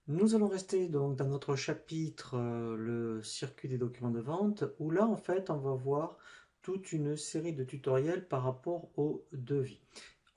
Nous allons rester donc dans notre chapitre le circuit des documents de vente où là en fait on va voir toute une série de tutoriels par rapport au devis.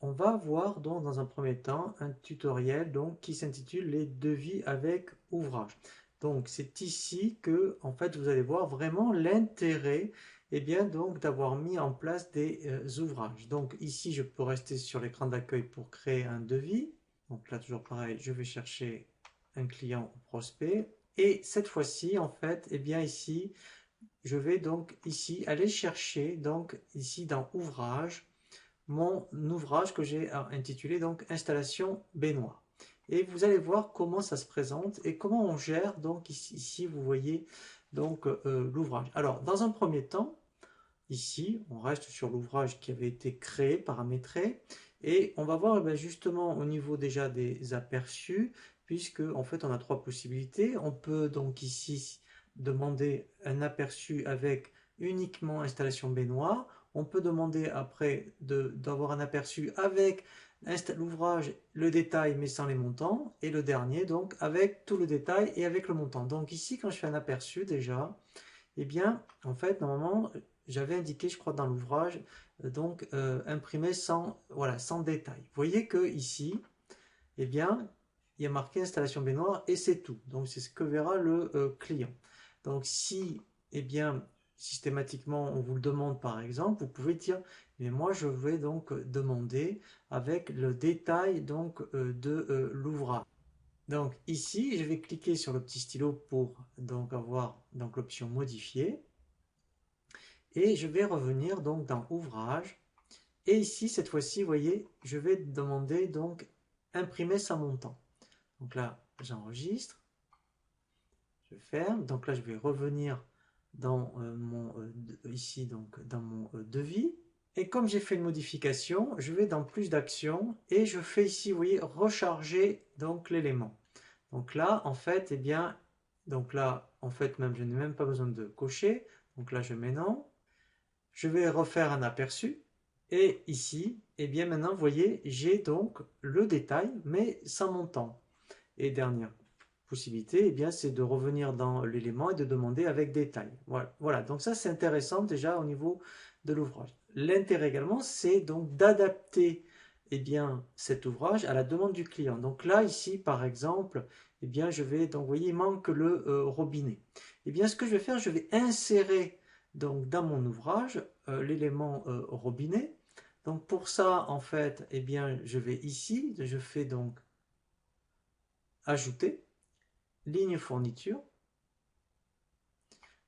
On va voir donc dans un premier temps un tutoriel donc qui s'intitule les devis avec ouvrage. Donc c'est ici que en fait vous allez voir vraiment l'intérêt bien donc d'avoir mis en place des ouvrages. Donc ici je peux rester sur l'écran d'accueil pour créer un devis. Donc là toujours pareil, je vais chercher un client ou prospect. Et cette fois-ci, en fait, bien ici, je vais donc ici aller chercher, donc ici dans Ouvrage, mon ouvrage que j'ai intitulé donc Installation baignoire. Et vous allez voir comment ça se présente et comment on gère donc ici vous voyez donc l'ouvrage. Alors dans un premier temps, ici on reste sur l'ouvrage qui avait été créé, paramétré, et on va voir justement au niveau déjà des aperçus, puisque en fait on a trois possibilités. On peut donc ici demander un aperçu avec uniquement installation baignoire. On peut demander après d'avoir un aperçu avec l'ouvrage, le détail mais sans les montants. Et le dernier donc avec tout le détail et avec le montant. Donc ici quand je fais un aperçu déjà, bien en fait normalement j'avais indiqué je crois dans l'ouvrage donc imprimé sans, voilà, sans détail. Vous voyez que ici bien il y a marqué installation baignoire et c'est tout. Donc c'est ce que verra le client. Donc si bien systématiquement on vous le demande par exemple, vous pouvez dire mais moi je vais donc demander avec le détail donc de l'ouvrage. Donc ici je vais cliquer sur le petit stylo pour donc avoir donc l'option modifier et je vais revenir donc dans ouvrage. Et ici cette fois-ci vous voyez je vais demander donc imprimer sans montant. Donc là, j'enregistre, je ferme. Donc là, je vais revenir dans ici donc dans mon devis. Et comme j'ai fait une modification, je vais dans plus d'actions et je fais ici, vous voyez, recharger donc l'élément. Donc là, en fait, bien, donc là, en fait, même je n'ai même pas besoin de cocher. Donc là, je mets non. Je vais refaire un aperçu. Et ici, bien maintenant, vous voyez, j'ai donc le détail, mais sans montant. Et dernière possibilité, bien, c'est de revenir dans l'élément et de demander avec détail. Voilà, voilà. Donc ça c'est intéressant déjà au niveau de l'ouvrage. L'intérêt également, c'est donc d'adapter bien, cet ouvrage à la demande du client. Donc là, ici, par exemple, bien, je vais, donc vous voyez, il manque le robinet. Bien, ce que je vais faire, je vais insérer donc dans mon ouvrage l'élément robinet. Donc pour ça, en fait, bien, je vais ici, je fais donc ajouter, ligne fourniture.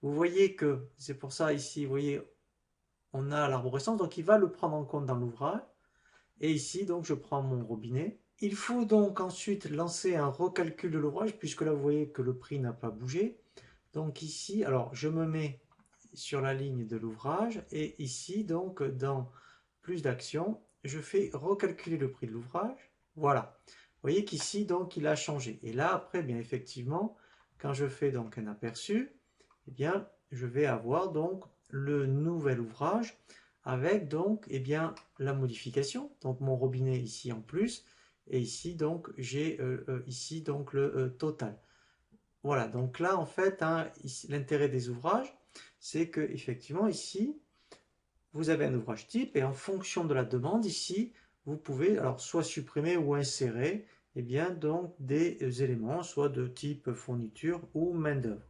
Vous voyez que c'est pour ça ici, vous voyez, on a l'arborescence, donc il va le prendre en compte dans l'ouvrage. Et ici, donc, je prends mon robinet. Il faut donc ensuite lancer un recalcul de l'ouvrage, puisque là, vous voyez que le prix n'a pas bougé. Donc ici, alors, je me mets sur la ligne de l'ouvrage, et ici, donc, dans plus d'actions, je fais recalculer le prix de l'ouvrage. Voilà. Vous voyez qu'ici, donc, il a changé. Et là, après, bien effectivement, quand je fais donc un aperçu, bien, je vais avoir donc le nouvel ouvrage avec donc bien la modification, donc mon robinet ici en plus, et ici donc j'ai ici donc le total. Voilà, donc là en fait, hein, l'intérêt des ouvrages, c'est que effectivement ici, vous avez un ouvrage type et en fonction de la demande ici, vous pouvez alors soit supprimer ou insérer bien donc des éléments, soit de type fourniture ou main d'œuvre.